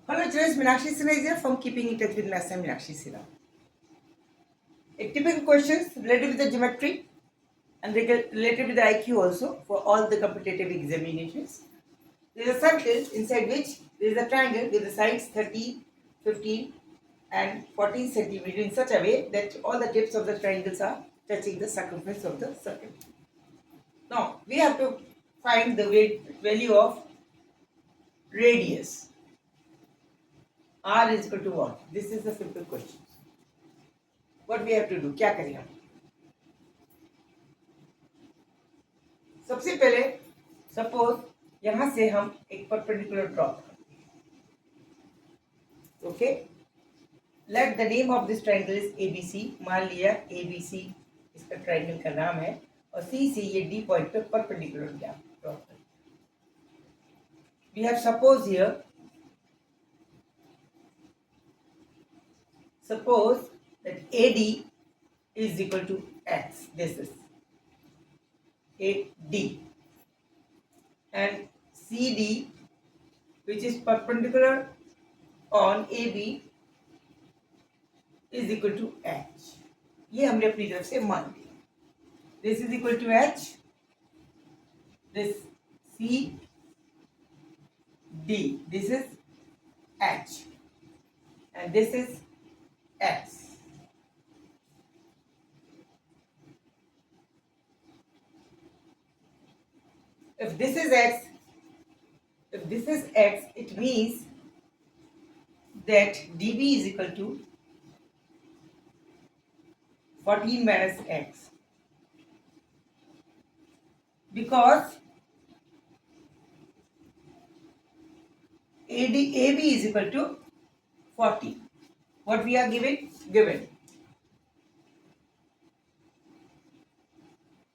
Hello, students. Meenakshi Sinha is here from Keeping in Touch with Maths. I'm Meenakshi Sinha. A typical questions related with the geometry and related with the IQ also for all the competitive examinations. There is a circle inside which there is a triangle with the sides 30, 15 and 14 centimeter in such a way that all the tips of the triangles are touching the circumference of the circle. Now, we have to find the value of radius. R is equal to what? This is a simple question. What we have to do? क्या करें हम? सबसे पहले suppose यहां से हम एक perpendicular draw करें. Okay, let the name of this triangle is ABC. मान लिया एबीसी इसका ट्राइंगल का नाम है और सी से ये डी पॉइंट पे परपेंडिकुलर ड्रॉ करें. We have suppose here suppose that AD is equal to X. This is AD and CD which is perpendicular on AB is equal to H. ये हमने अपनी तरफ से मान लिया. This is equal to H. This CD. This is H and this is X. If this is X, it means that dB is equal to 14 minus X. Because AB is equal to 40. What we are given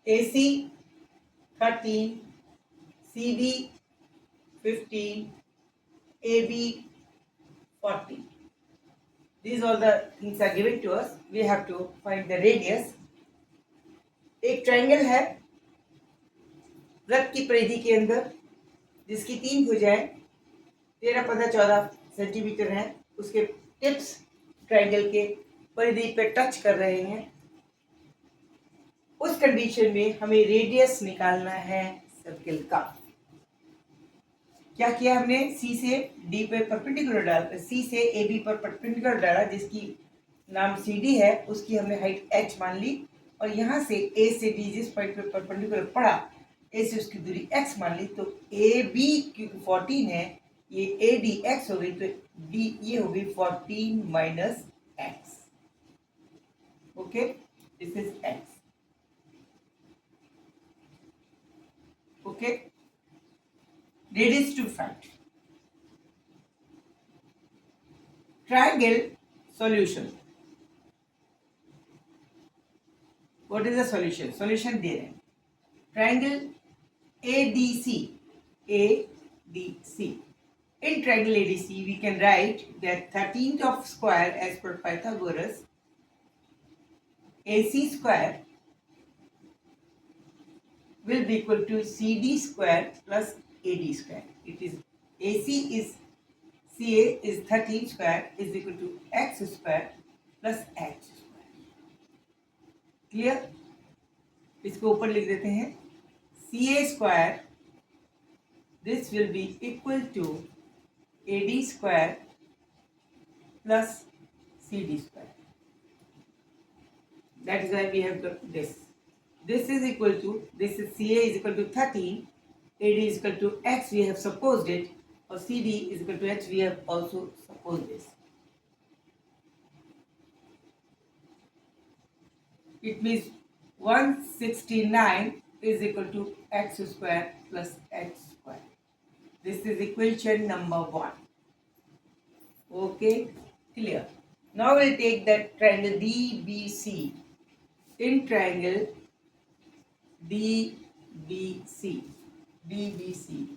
AC 13, CD 15, AB 40. These all the things are given to us. We have to find the radius. एक triangle है वृत्त की परिधि के अंदर जिसकी 3 भुजाएं 13, 15, 14 centimetre हैं. उसके टिप्स ट्रायंगल के परिधि पे टच कर रहे हैं. उस कंडीशन में हमें रेडियस निकालना है सर्किल का. क्या किया हमने? सी से डी पे परपेंडिकुलर डाला, सी से ए बी पर परपेंडिकुलर डाला जिसकी नाम सी डी है, उसकी हमने हाइट एच मान ली और यहाँ से ए से डी जिस पॉइंट पे परपेंडिकुलर पड़ा ए से उसकी दूरी एक्स मान ली. तो ए बी क्योंकि 14 है ये ए डी एक्स हो गई तो डी ये हो गई 14 minus x. Okay, this is x. Okay, radius to find. Triangle solution. What is the solution? Solution दे रहे हैं. Triangle ADC. ADC. In triangle ADC, we can write that 13th of square as per Pythagoras. AC square will be equal to CD square plus AD square. It is AC is CA is 13 square is equal to X square plus H square. Clear? इसको ऊपर लिख देते हैं. CA square this will be equal to AD square plus CD square. That is why we have got this. This is equal to, this is CA is equal to 13, AD is equal to X, we have supposed it, or CD is equal to H, we have also supposed this. It means 169 is equal to X square plus H square. This is equation number 1. Okay, clear. Now we'll take that triangle DBC. In triangle DBC.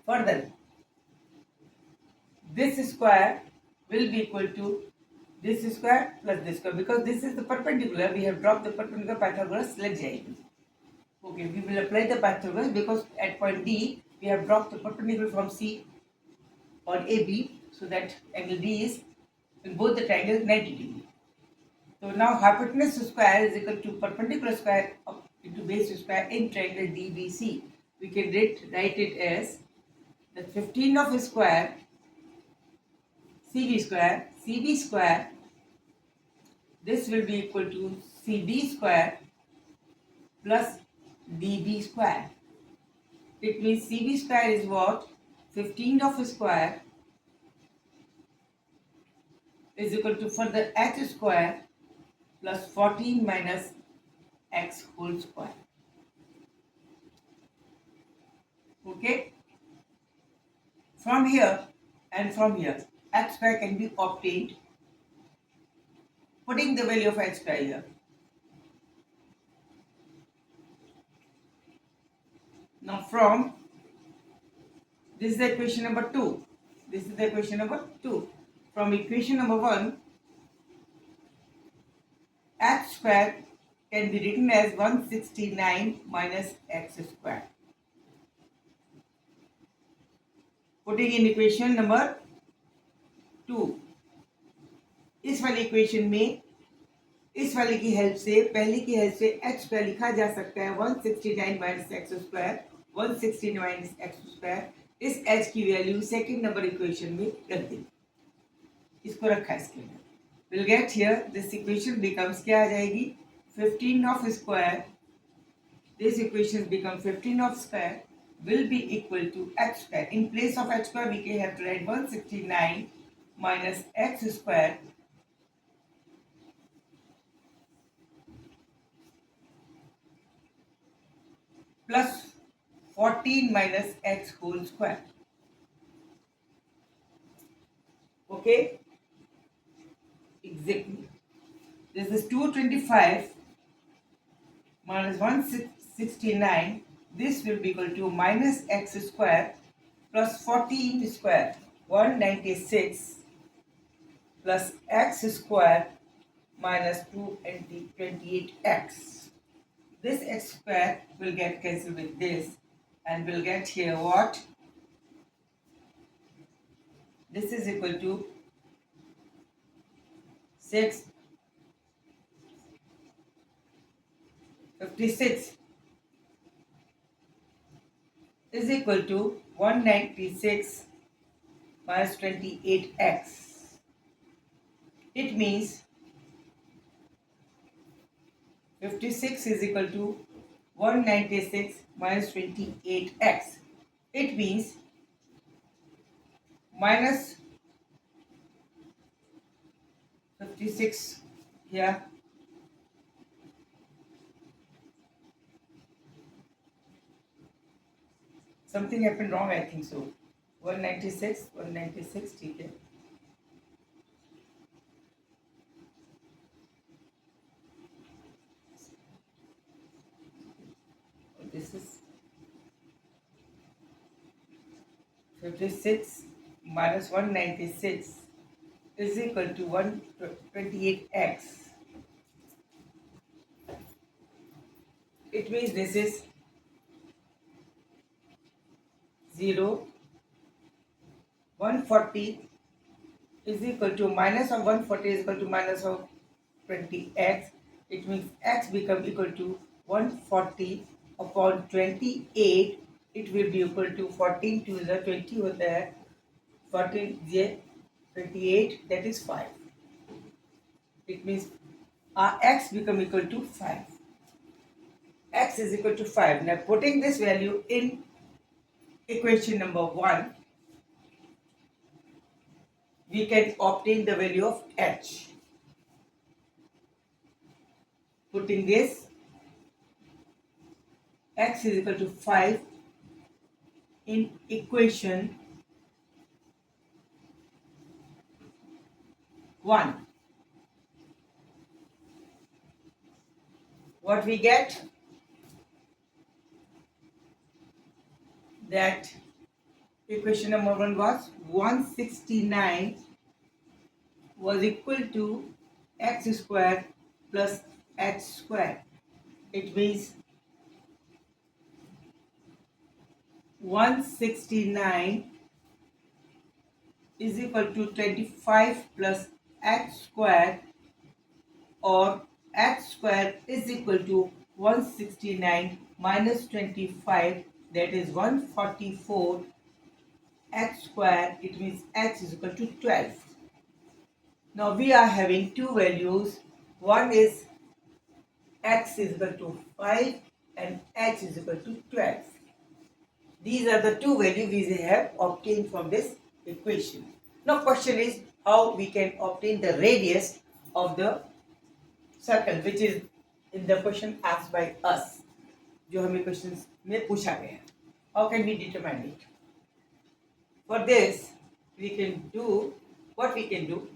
Further, this square will be equal to this square plus this square because this is the perpendicular. We have dropped the perpendicular. Pythagoras लग जाएगी. Okay, we will apply the Pythagoras because at point D we have dropped the perpendicular from C on AB. So that angle D is in both the triangles 90 degree. So now hypotenuse square is equal to perpendicular square up into base square in triangle DBC. We can write it as the 15 of square CB square, this will be equal to CD square plus DB square. It means CB square is what? 15 of square is equal to further h square plus 14 minus x whole square. Okay? From here and from here, h square can be obtained putting the value of h square here. Now from this is the equation number 2. This is the equation number 2. From equation number 1, h square can be written as 169 minus x square. Putting in equation number 2, इस वाली equation में इस वाले की help से पहले की help से h स्क्वायर लिखा जा सकता है 169 minus x square 169 minus x square. इस h की वैल्यू सेकंड नंबर इक्वेशन में रख देंगे, इसको रखा इसके लिए। Will get here this equation becomes क्या आ जाएगी 15 of square, this equation become 15 of square will be equal to h square. In place of h square we can have to write 169 minus x square plus 14 minus x whole square. Okay, exactly. This is 225 minus 169. This will be equal to minus x square plus 14 square 196 plus x square minus 228x. This x square will get cancelled with this and we'll get here what? This is equal to 56 is equal to 196 minus 28x. It means 56 is equal to 196 minus 28x. It means minus 56 here, something happened wrong I think so, 196 ठीक है। This is 56 minus 196 is equal to 128x. It means this is 0, 140 is equal to minus of 140 is equal to minus of 20x. It means x become equal to 140 upon 28. It will be equal to 14 to the 20 होता है 14 ये 28, that is 5. It means our x become equal to 5. X is equal to 5. Now putting this value in equation number 1, we can obtain the value of h. Putting this, x is equal to 5 in equation 1. What we get? That equation number 1 was 169 was equal to x square plus h square. It means 169 is equal to 25 plus h square, or h square is equal to 169 minus 25, that is 144 h square. It means h is equal to 12. Now we are having two values. One is x is equal to 5 and h is equal to 12. These are the two values we have obtained from this equation. Now question is how we can obtain the radius of the circle, which is in the question asked by us, जो हमें questions में पूछा गया. How can we determine it? For this we can do what we can do.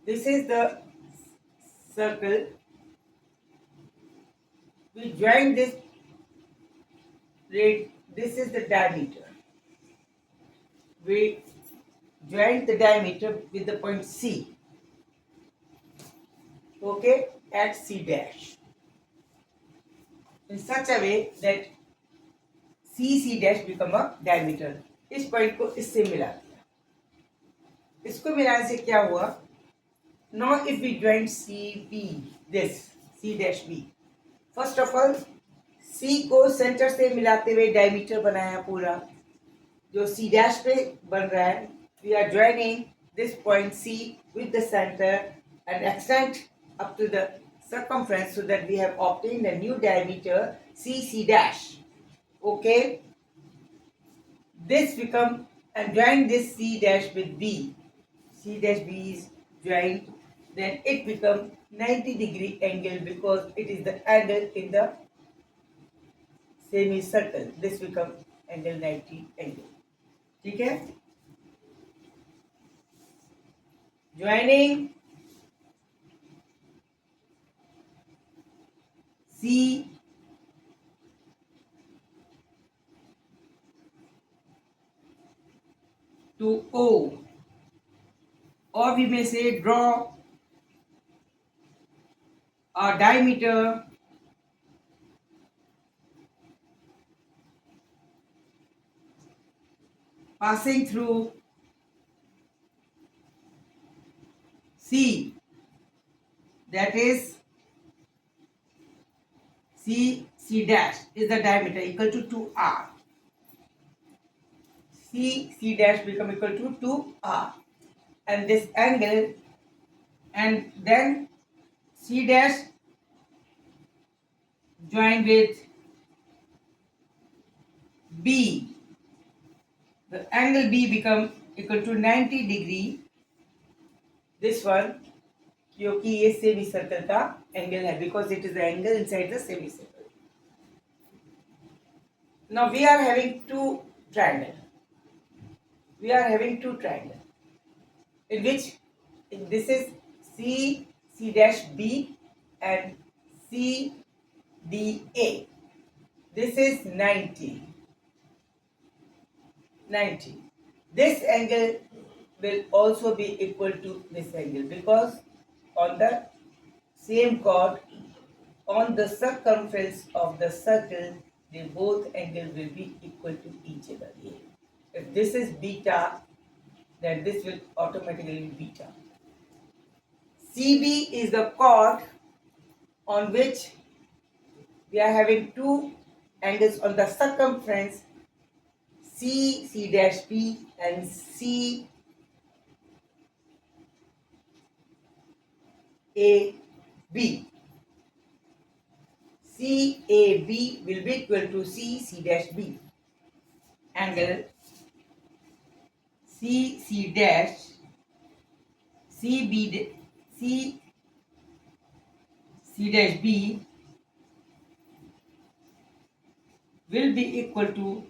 This is the circle. We join this. This is the diameter. We join the diameter with the point C. Okay, at C dash. In such a way that C dash become a diameter. इस point को इससे मिला दिया. इसको मिलाने से क्या हुआ? Now if we join CB, this C dash B. First of all, C को सेंटर से मिलाते हुए डायमीटर बनाया पूरा, जो C dash पे बन रहा है. We are joining this point C with the center and extend up to the circumference so that we have obtained a new diameter C dash. Okay. This become and join this C dash with B. C dash B is joined, then it become 90-degree angle because it is the angle in the semicircle. This become angle 90 angle. ठीक है? Joining C to O, or we may say draw a diameter passing through C, that is C dash is the diameter equal to 2r. C dash become equal to 2r, and this angle, and then C dash joined with B. The angle B become equal to 90-degree. This one, क्योंकि ये semicircle का angle है, because it is the angle inside the semicircle. Now we are having two triangles. We are having two triangles in which this is C dash B and C D A. This is 90. This angle will also be equal to this angle because on the same chord, on the circumference of the circle, the both angle will be equal to each other here. If this is beta, then this will automatically be beta. CB is the chord on which we are having two angles on the circumference, C dash B and C A B. C A B will be equal to C dash B. Angle C dash C dash B will be equal to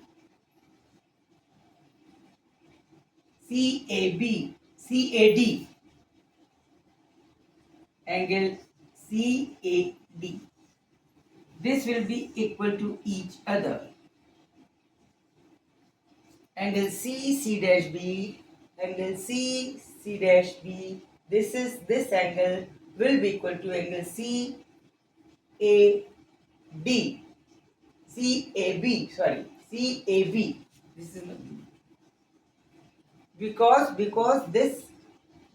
CAD. Angle D. This will be equal to each other. Angle C dash B, angle C dash B. This angle will be equal to angle C A D. C A B. Sorry, C A B. This is because this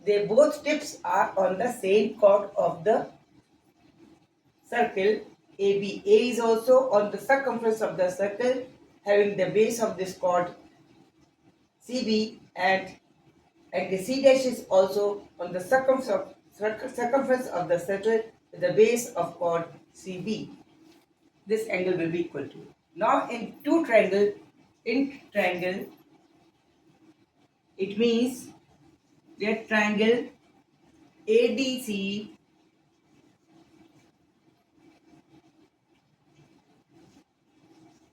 they both tips are on the same chord of the circle AB. A is also on the circumference of the circle, having the base of this chord CB, and the C dash is also on the circumference of the circle with the base of chord CB. This angle will be equal to. Now in triangle, it means that triangle ADC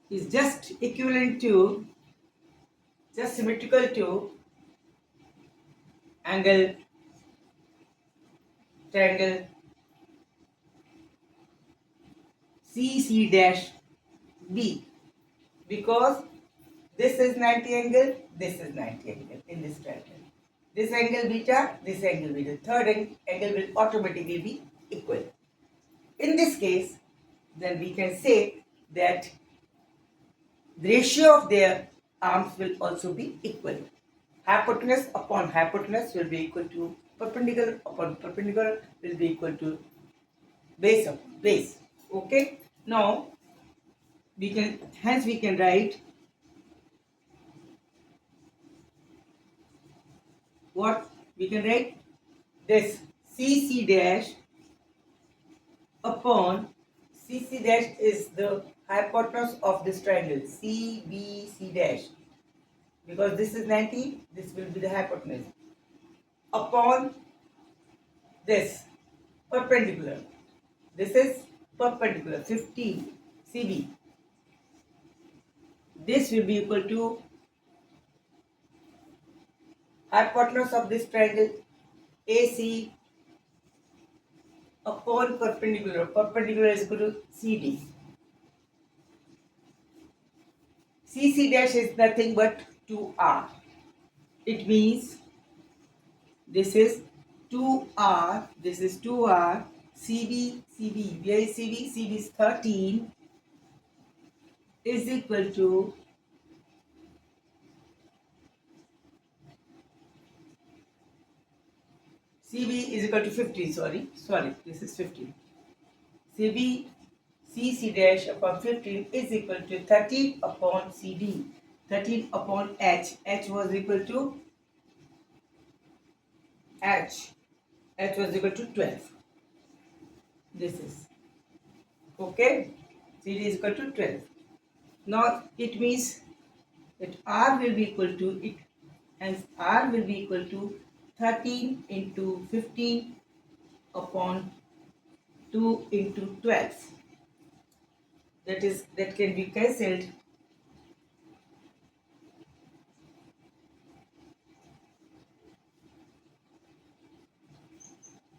is just symmetrical to triangle CC dash B, because this is 90 angle, this is 90 angle in this triangle. This angle beta, this angle beta. Third angle will automatically be equal. In this case, then we can say that the ratio of their arms will also be equal. Hypotenuse upon hypotenuse will be equal to perpendicular upon perpendicular will be equal to base upon base. Okay. Now we can write what we can write this CC dash upon CC dash is the hypotenuse of this triangle CBC dash, because this is 90, this will be the hypotenuse, upon this perpendicular. This is perpendicular 15 CB. This will be equal to hypotenuse of this triangle AC upon perpendicular. Perpendicular is equal to CD. CC dash is nothing but 2R. It means this is 2R, this is 2R, CB, where is CB? CB is 13, is equal to CB is equal to 15, sorry, this is 15. CB, CC dash upon 15 is equal to 13 upon CD, 13 upon H. H was equal to H was equal to 12. This is okay. CD is equal to 12. Now it means that R will be equal to it, and R will be equal to 13 into 15 upon 2 into 12. That can be cancelled.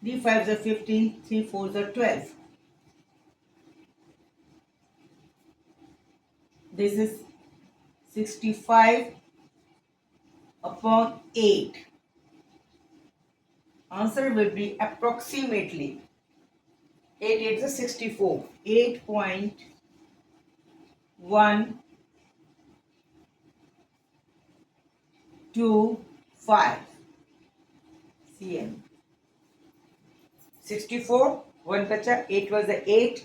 D 5s are 15, 3 4s are 12. This is 65 upon 8. Answer will be approximately 8 8 is 64. 8.125 cm. 64, 1 बचा, 8 was the 8,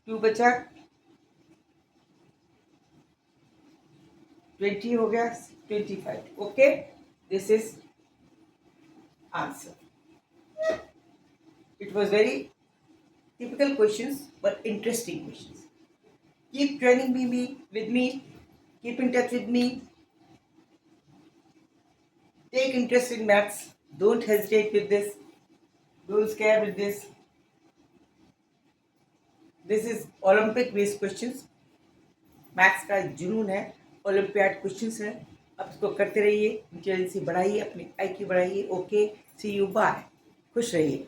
2 बचा, 20 हो गया, 25. Okay, this is answer. It was very typical questions but interesting questions. Keep joining me with me. Keep in touch with me. Take interest in maths. Don't hesitate with this. Don't scare with this. This is Olympic based questions. Maths का जुनून है, olympiad questions है. अब इसको करते रहिए, intelligence बढ़ाइए, अपनी IQ बढ़ाइए. Okay, see you, bye. खुश रहिए.